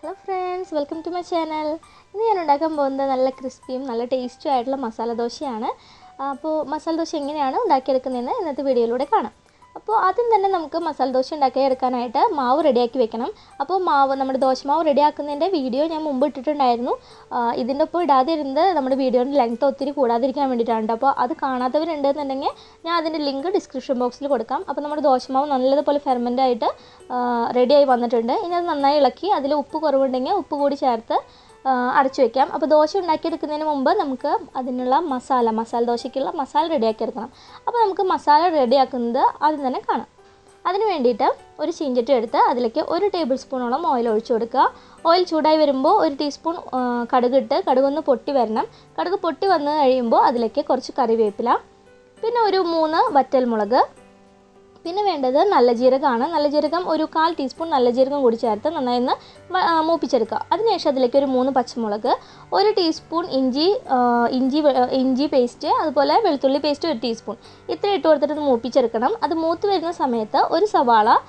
Hello friends, welcome to my channel. ഇന്ന് ഞാൻ ഉണ്ടാക്കാൻ പോകുന്നത് നല്ല ക്രിസ്പിയും നല്ല ടേസ്റ്റും ആയിട്ടുള്ള മസാല ദോശയാണ്. അപ്പോൾ മസാല ദോശ എങ്ങനെയാണ് ഉണ്ടാക്കിയെടുക്കുന്നതെന്ന് ഇന്നത്തെ വീഡിയോയിലൂടെ കാണാം. അപ്പോൾ ആദ്യം തന്നെ നമുക്ക് മസാല ദോശ ഉണ്ടാക്കിയെടുക്കാനായിട്ട് മാവ് റെഡിയാക്കി വെക്കണം. അപ്പോൾ നമ്മുടെ ദോശമാവ് റെഡിയാക്കുന്നതിൻ്റെ വീഡിയോ ഞാൻ മുമ്പ് ഇട്ടിട്ടുണ്ടായിരുന്നു. ഇതിൻ്റെ ഒപ്പം ഇടാതിരുന്നത് നമ്മുടെ വീഡിയോയുടെ ലെങ്ത് ഒത്തിരി കൂടാതിരിക്കാൻ വേണ്ടിയിട്ടാണ്. അപ്പോൾ അത് കാണാത്തവരുണ്ടെന്നുണ്ടെങ്കിൽ ഞാൻ അതിൻ്റെ ലിങ്ക് ഡിസ്ക്രിപ്ഷൻ ബോക്സിൽ കൊടുക്കാം. അപ്പോൾ നമ്മുടെ ദോശമാവ് നല്ലതുപോലെ ഫെർമെൻ്റ് ആയിട്ട് റെഡിയായി വന്നിട്ടുണ്ട്. ഇനി അത് നന്നായി ഇളക്കി അതിൽ ഉപ്പ് കുറവുണ്ടെങ്കിൽ ഉപ്പ് കൂടി ചേർത്ത് അടച്ചു വയ്ക്കാം. അപ്പോൾ ദോശ ഉണ്ടാക്കിയെടുക്കുന്നതിന് മുമ്പ് നമുക്ക് അതിനുള്ള മസാല ദോശയ്ക്കുള്ള മസാല റെഡിയാക്കിയെടുക്കണം. അപ്പോൾ നമുക്ക് മസാല റെഡിയാക്കുന്നത് ആദ്യം തന്നെ കാണാം. അതിന് വേണ്ടിയിട്ട് ഒരു ചീഞ്ചട്ടി എടുത്ത് അതിലേക്ക് 1 ടേബിൾ സ്പൂണോളം ഓയിൽ ഒഴിച്ചു കൊടുക്കുക. ഓയിൽ ചൂടായി വരുമ്പോൾ 1 ടീസ്പൂൺ കടുകിട്ട് കടുകൊന്ന് പൊട്ടി വരണം. കടുക് പൊട്ടി വന്ന് കഴിയുമ്പോൾ അതിലേക്ക് കുറച്ച് കറിവേപ്പില, പിന്നെ ഒരു 3 വറ്റൽമുളക്, പിന്നെ വേണ്ടത് നല്ല ജീരകമാണ്. നല്ല ജീരകം ഒരു 1/4 ടീസ്പൂൺ നല്ല ജീരകം കൂടി ചേർത്ത് നന്നായി ഒന്ന് മൂപ്പിച്ചെടുക്കുക. അതിനുശേഷം അതിലേക്ക് ഒരു 3 പച്ചമുളക്, 1 ടീസ്പൂൺ ഇഞ്ചി പേസ്റ്റ്, അതുപോലെ വെളുത്തുള്ളി പേസ്റ്റ് 1 ടീസ്പൂൺ ഇത്ര ഇട്ട് കൊടുത്തിട്ട് മൂപ്പിച്ചെടുക്കണം. അത് മൂത്ത് വരുന്ന സമയത്ത് ഒരു സവാള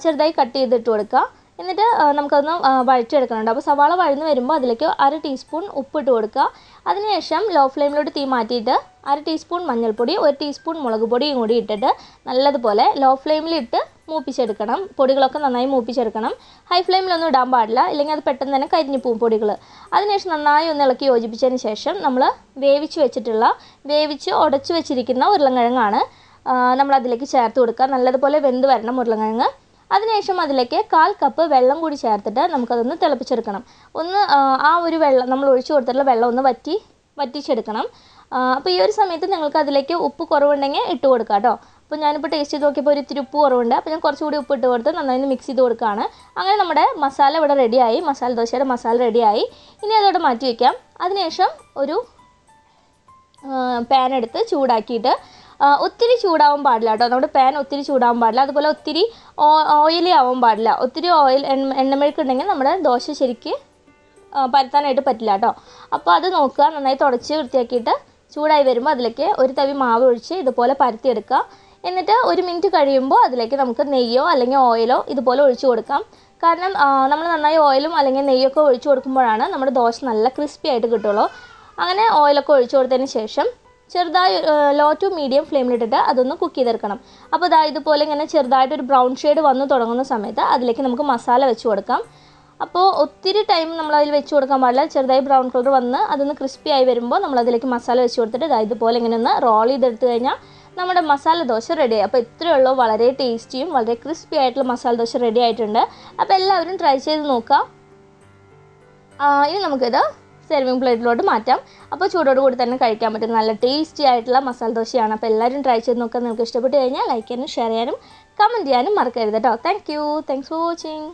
ചെറുതായി കട്ട് ചെയ്തിട്ട് കൊടുക്കുക. എന്നിട്ട് നമുക്കതൊന്ന് വഴറ്റിയെടുക്കുന്നുണ്ട്. അപ്പോൾ സവാള വഴന്ന് വരുമ്പോൾ അതിലേക്ക് 1/2 ടീസ്പൂൺ ഉപ്പിട്ട് കൊടുക്കുക. അതിനുശേഷം ലോ ഫ്ലെയിമിലോട്ട് തീ മാറ്റിയിട്ട് 1/2 ടീസ്പൂൺ മഞ്ഞൾപ്പൊടി, 1 ടീസ്പൂൺ മുളക് പൊടിയും കൂടി ഇട്ടിട്ട് നല്ലതുപോലെ ലോ ഫ്ലെയിമിലിട്ട് മൂപ്പിച്ചെടുക്കണം. പൊടികളൊക്കെ നന്നായി മൂപ്പിച്ചെടുക്കണം. ഹൈ ഫ്ലെയിമിലൊന്നും ഇടാൻ പാടില്ല, ഇല്ലെങ്കിൽ അത് പെട്ടെന്ന് തന്നെ കരിഞ്ഞു പോകും പൊടികൾ. അതിനുശേഷം നന്നായി ഒന്ന് ഇളക്കി യോജിപ്പിച്ചതിന് ശേഷം നമ്മൾ വേവിച്ച് ഉടച്ചു വെച്ചിരിക്കുന്ന ഉരുളൻകിഴങ്ങാണ് നമ്മളതിലേക്ക് ചേർത്ത് കൊടുക്കുക. നല്ലതുപോലെ വെന്ത് വരണം ഉരുളൻകിഴങ്ങ്. അതിനുശേഷം അതിലേക്ക് 1/4 കപ്പ് വെള്ളം കൂടി ചേർത്തിട്ട് നമുക്കതൊന്ന് തിളപ്പിച്ചെടുക്കണം. ആ ഒരു വെള്ളം നമ്മൾ ഒഴിച്ചു കൊടുത്തിട്ടുള്ള വെള്ളം ഒന്ന് വറ്റിച്ചെടുക്കണം. അപ്പോൾ ഈ ഒരു സമയത്ത് നിങ്ങൾക്ക് അതിലേക്ക് ഉപ്പ് കുറവുണ്ടെങ്കിൽ ഇട്ട് കൊടുക്കുക കേട്ടോ. അപ്പോൾ ഞാനിപ്പോൾ ടേസ്റ്റ് ചെയ്ത് നോക്കിയപ്പോൾ ഒരു ഇത്തിരി ഉപ്പ് കുറവുണ്ട്. അപ്പോൾ ഞാൻ കുറച്ചുകൂടി ഉപ്പ് ഇട്ട് കൊടുത്ത് നന്നായി മിക്സ് ചെയ്ത് കൊടുക്കുകയാണ്. അങ്ങനെ നമ്മുടെ മസാല ഇവിടെ റെഡിയായി, മസാല ദോശയുടെ മസാല റെഡിയായി. ഇനി അതോടെ മാറ്റി വയ്ക്കാം. അതിനുശേഷം ഒരു പാൻ എടുത്ത് ചൂടാക്കിയിട്ട് ഒത്തിരി ചൂടാവാൻ പാടില്ല കേട്ടോ. നമ്മുടെ പാൻ ഒത്തിരി ചൂടാവാൻ പാടില്ല, അതുപോലെ ഒത്തിരി ഓയിലി ആവാൻ പാടില്ല. ഒത്തിരി എണ്ണമെഴുക്കുണ്ടെങ്കിൽ നമ്മുടെ ദോശ ശരിക്ക് പരത്താനായിട്ട് പറ്റില്ല കേട്ടോ. അപ്പോൾ അത് നോക്കുക, നന്നായി തുടച്ച് വൃത്തിയാക്കിയിട്ട് ചൂടായി വരുമ്പോൾ അതിലേക്ക് ഒരു തവി മാവ് ഒഴിച്ച് ഇതുപോലെ പരത്തിയെടുക്കുക. എന്നിട്ട് 1 മിനിറ്റ് കഴിയുമ്പോൾ അതിലേക്ക് നമുക്ക് നെയ്യോ അല്ലെങ്കിൽ ഓയിലോ ഇതുപോലെ ഒഴിച്ചു കൊടുക്കാം. കാരണം നമ്മൾ നന്നായി ഓയിലും അല്ലെങ്കിൽ നെയ്യൊക്കെ ഒഴിച്ചു കൊടുക്കുമ്പോഴാണ് നമ്മുടെ ദോശ നല്ല ക്രിസ്പി ആയിട്ട് കിട്ടുള്ളൂ. അങ്ങനെ ഓയിലൊക്കെ ഒഴിച്ചു കൊടുത്തതിന് ശേഷം ചെറുതായി ലോ ടു മീഡിയം ഫ്ലെയിമിലിട്ടിട്ട് അതൊന്ന് കുക്ക് ചെയ്തെടുക്കണം. അപ്പോൾ ഇതുപോലെ ഇങ്ങനെ ചെറുതായിട്ടൊരു ബ്രൗൺ ഷെയ്ഡ് വന്ന് തുടങ്ങുന്ന സമയത്ത് അതിലേക്ക് നമുക്ക് മസാല വെച്ച് കൊടുക്കാം. അപ്പോൾ ഒത്തിരി ടൈം നമ്മളതിൽ വെച്ച് കൊടുക്കാൻ പാടില്ല. ചെറുതായി ബ്രൗൺ കളർ വന്ന് അതൊന്ന് ക്രിസ്പി ആയി വരുമ്പോൾ നമ്മളതിലേക്ക് മസാല വെച്ച് കൊടുത്തിട്ട് ഇതുപോലെ ഇങ്ങനെ ഒന്ന് റോൾ ചെയ്തെടുത്ത് കഴിഞ്ഞാൽ നമ്മുടെ മസാല ദോശ റെഡിയായി. അപ്പോൾ ഇത്രയേ ഉള്ളൂ, വളരെ ടേസ്റ്റിയും വളരെ ക്രിസ്പി ആയിട്ടുള്ള മസാല ദോശ റെഡി ആയിട്ടുണ്ട്. അപ്പോൾ എല്ലാവരും ട്രൈ ചെയ്ത് നോക്കുക. ഇനി നമുക്കിത് സെർവിങ് പ്ലേറ്റിലോട്ട് മാറ്റാം. അപ്പോൾ ചൂടോട് കൂടി തന്നെ കഴിക്കാൻ പറ്റും നല്ല ടേസ്റ്റി ആയിട്ടുള്ള മസാല ദോശയാണ്. അപ്പോൾ എല്ലാവരും ട്രൈ ചെയ്ത് നോക്കുക. നിങ്ങൾക്ക് ഇഷ്ടപ്പെട്ട് കഴിഞ്ഞാൽ ലൈക്ക് ചെയ്യാനും ഷെയർ ചെയ്യാനും കമൻറ്റ് ചെയ്യാനും മറക്കരുത് കേട്ടോ. Thanks for watching.